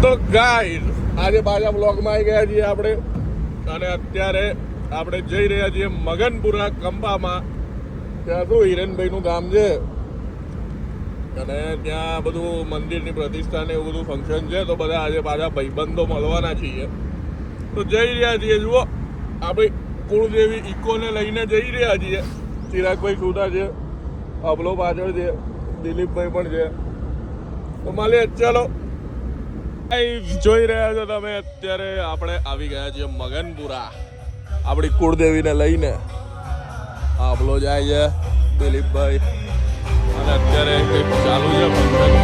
તો ગાઈસ આજે પાછા બ્લોગમાં આવી ગયા છીએ આપણે અને અત્યારે આપણે જઈ રહ્યા છીએ મગનપુરા કંપામાં. ત્યાં શું હિરેનભાઈનું ગામ છે અને ત્યાં બધું મંદિરની પ્રતિષ્ઠા ને એવું બધું ફંક્શન છે. તો બધા આજે પાછા ભાઈબંધો મળવાના છીએ તો જઈ રહ્યા છીએ. જુઓ આપણી કુળદેવી ઇકોને લઈને જઈ રહ્યા છીએ. ચિરાગભાઈ સુધા છે, અબલો પાછળ છે, દિલીપભાઈ પણ છે. તો મળીએ, ચલો. જોઈ રહ્યા છો તમે અત્યારે આપણે આવી ગયા છીએ મગનપુરા આપણી કુળદેવીને લઈને. આપલો જાય છે દિલીપભાઈ અને અત્યારે કંઈક ચાલુ છે ફંક્શન.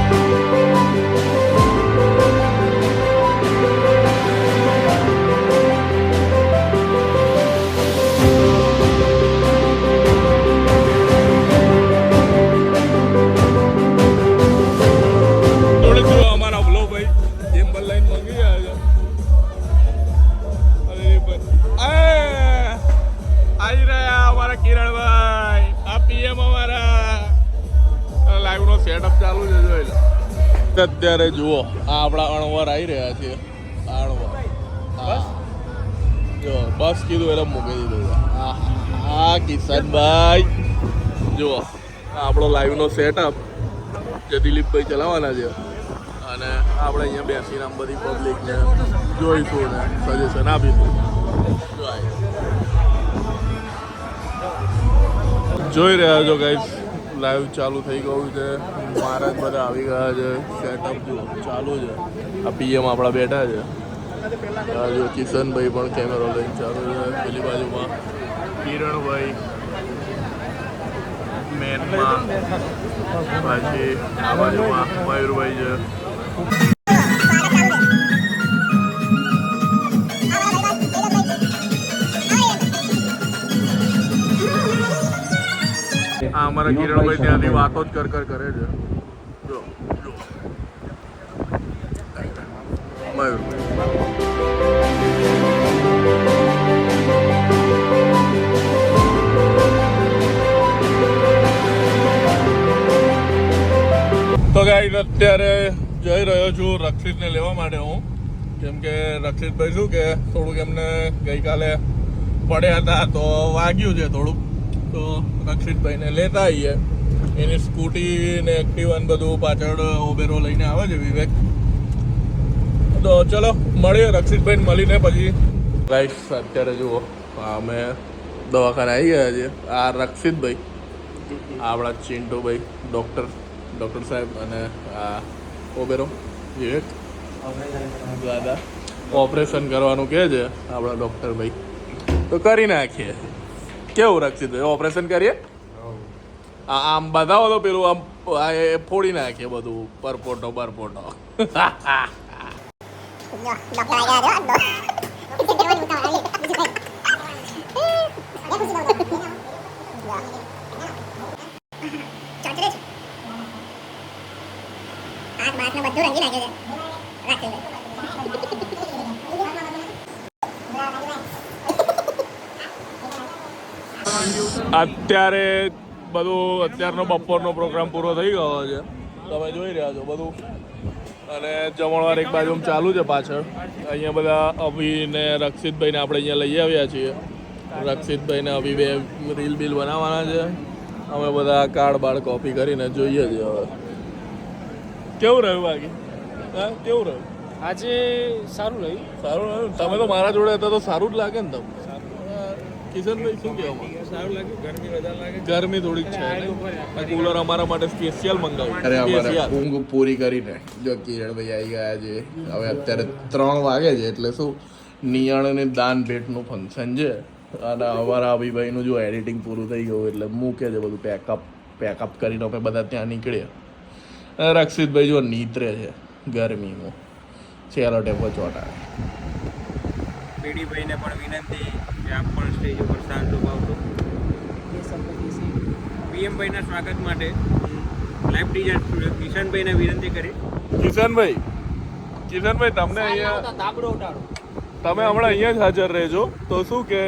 કિરણભાઈ આ પીએમ અમારા લાઈવ નો સેટઅપ ચાલુ છે. જોઈ લો અત્યારે જુઓ આ આપણા અણવર આવી રહ્યા છે. અણવર જો બસ કીધું એટલે મૂકી દીધું. હા કિશનભાઈ જુઓ આપણો લાઈવ નો સેટઅપ જે દિલીપભાઈ ચલાવવાના છે અને આપણે અહીંયા બેસીને આમ બધી પબ્લિકને જોઈશું ને સજેશન આપીશું. જોઈ રહ્યા છો ગાઈસ લાઈવ ચાલુ થઈ ગયું છે. મહારાજ બધા આવી ગયા છે. સેટઅપ જો ચાલુ છે. આ પીએમ આપણા બેઠા છે. જો કિશનભાઈ પણ કેમેરો લઈને ચાલુ છે. પેલી બાજુમાં કિરણભાઈ મેનમાં, પછી આ બાજુમાં મયુરભાઈ છે. આ અમારા કિરણભાઈ ત્યાંથી વાતો જ કર કરે છે. જો તો ગાઈસ અત્યારે જઈ રહ્યો છું રક્ષિતને લેવા માટે હું. કેમ કે રક્ષિતભાઈ શું કે થોડુંક એમને ગઈકાલે પડ્યા હતા તો વાગ્યું છે થોડુંક. તો રક્ષિતભાઈને લેતા આવીએ. એની સ્કૂટી ને એક્ટિવા ને બધું પાછળ ઓબેરો લઈને આવે છે વિવેક. તો ચલો મળીએ રક્ષિતભાઈને મળીને પછી. ગાઈસ અત્યારે જુઓ અમે દવાખાને આવી ગયા છીએ. આ રક્ષિતભાઈ, આપણા ચિંટુભાઈ ડૉક્ટર સાહેબ અને આ ઓબેરો વિવેક દાદા ઓપરેશન કરવાનું કહે છે આપણા ડૉક્ટરભાઈ. તો કરી નાખીએ. કેવું રક્ષિતભાઈ ઓપરેશન કરીએ? આમ બતાવો તો પેલું આમ ફોડી નાખીએ બધું પરપોટો. અત્યારનો બપોરનો પ્રોગ્રામ પૂરો થઈ ગયો છે. તમે જોઈ રહ્યા છો બધું. અને જમણવાર એક બાજુ ચાલુ છે પાછળ. અહીંયા બધા અભી ને રક્ષિતભાઈને આપણે અહીંયા લઈ આવ્યા છીએ. રક્ષિતભાઈને અભી બે રીલ બિલ બનાવવાના છે. અમે બધા કાર્ડ બાળ કોપી કરીને જોઈએ છીએ. હવે કેવું રહ્યું બાકી? હા કેવું રહ્યું? આજે સારું રહ્યું. તમે તો મારા જોડે હતા તો સારું જ લાગે ને તમને. કિશનભાઈ શું કહેવા? સારું લાગ્યું. ગરમી વધારે લાગે. ગરમી થોડીક છે. કુલર અમારા માટે સ્પેશિયલ મંગાવ્યું. ઊંઘ પૂરી કરીને જો કિરણભાઈ આવી ગયા છે. હવે અત્યારે 3 વાગે છે એટલે શું નિયાણની દાન ભેટનું ફંક્શન છે. અને અમારા અભિભાઈનું જો એડિટિંગ પૂરું થઈ ગયું એટલે મૂકે છે બધું પેકઅપ કરીને અમે બધા ત્યાં નીકળ્યા. રક્ષિતભાઈ જો નીતરે છે ગરમીમાં. ચેલો ટેપો ચોટા. પેઢીભાઈને પણ વિનંતી કે આપ પણ સ્ટેજ ઉપર શાંત ઉભાવતો. પીએમભાઈના સ્વાગત માટે લાઈવ ડિઝાઇન સ્ટુડિયો કિશનભાઈને વિનંતી કરી. કિશનભાઈ તમને અહીંયા તમે હમણાં અહીંયા જ હાજર રહેજો. તો શું કે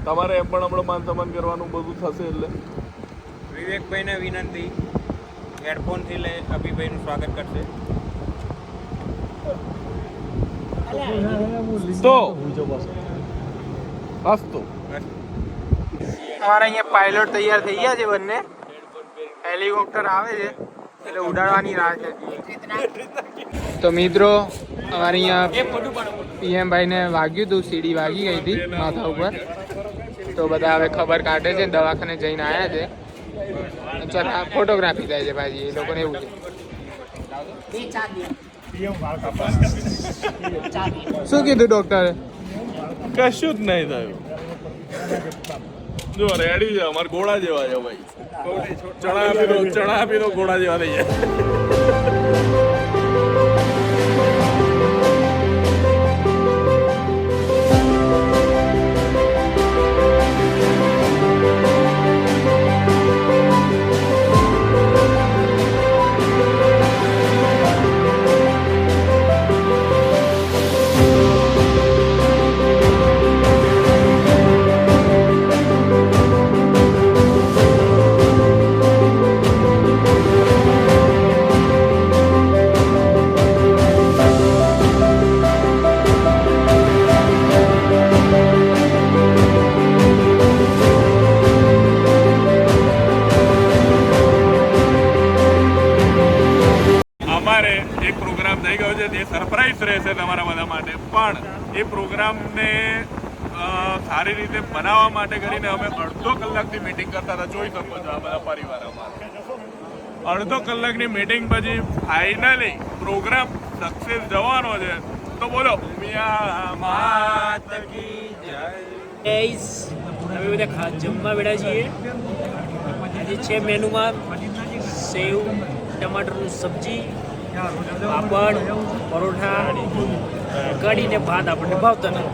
તમારે એમ પણ હમણાં માન સન્માન કરવાનું બધું થશે. એટલે વિવેકભાઈને વિનંતી હેડફોનથી લઈ અભિભાઈનું સ્વાગત કરશે. તો અસ્તુ અમારા અહીંયા પાયલોટ તૈયાર થઈ ગયા છે બંને. હેલિકોપ્ટર આવે છે એટલે ઉડાડવાની રાહ છે. તો મિત્રો અમારે અહીંયા PM ભાઈને વાગ્યું હતું, સીડી વાગી ગઈ હતી માથા ઉપર. તો બધા હવે ખબર કાઢે છે, દવાખાને જઈને આવ્યા છે. ચાલ આ ફોટોગ્રાફી થાય છે ભાઈ, એ લોકોને એવું છે. શું કીધું ડોક્ટરે? કશું જ નહીં થયું. જો રેડી છે, અમારે ઘોડા જેવા છે ભાઈ. ચણા આપી દો ઘોડા જેવા થઈ જાય. એક પ્રોગ્રામ થઈ ગયો છે, તે સરપ્રાઈઝ રહેશે તમારા બધા માટે. પણ એ પ્રોગ્રામને સારી રીતે બનાવવા માટે કરીને અમે અડધો કલાકથી મિટિંગ કરતા હતા. જોઈ શકો છો આ બધા પરિવાર અમારા. અડધો કલાકની મિટિંગ પછી ફાઇનલી પ્રોગ્રામ સક્સેસ જવાનો છે. તો બોલો મિયા માત કી જય. ગાઈસ અમે બધા જમવા બેઠા છીએ. આજે છે મેનુમાં સેવ ટમાટરનું સબ્જી, પાપડ, પરોઠા, કઢી ને ભાત. આપણને ભાવતા નથી.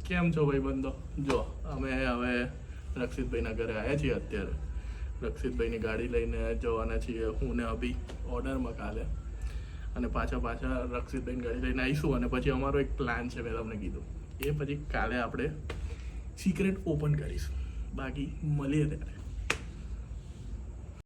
કેમ છો ભાઈ બંધો? જો અમે હવે રક્ષિતભાઈના ઘરે આવ્યા છીએ. અત્યારે રક્ષિતભાઈની ગાડી લઈને જવાના છીએ હું ને અભી ઓર્ડરમાં કાલે. અને પાછા રક્ષિતભાઈની ગાડી લઈને આવીશું. અને પછી અમારો એક પ્લાન છે, મેં તમને કીધું એ પછી કાલે આપણે સિક્રેટ ઓપન કરીશું. બાકી મળીએ ત્યારે.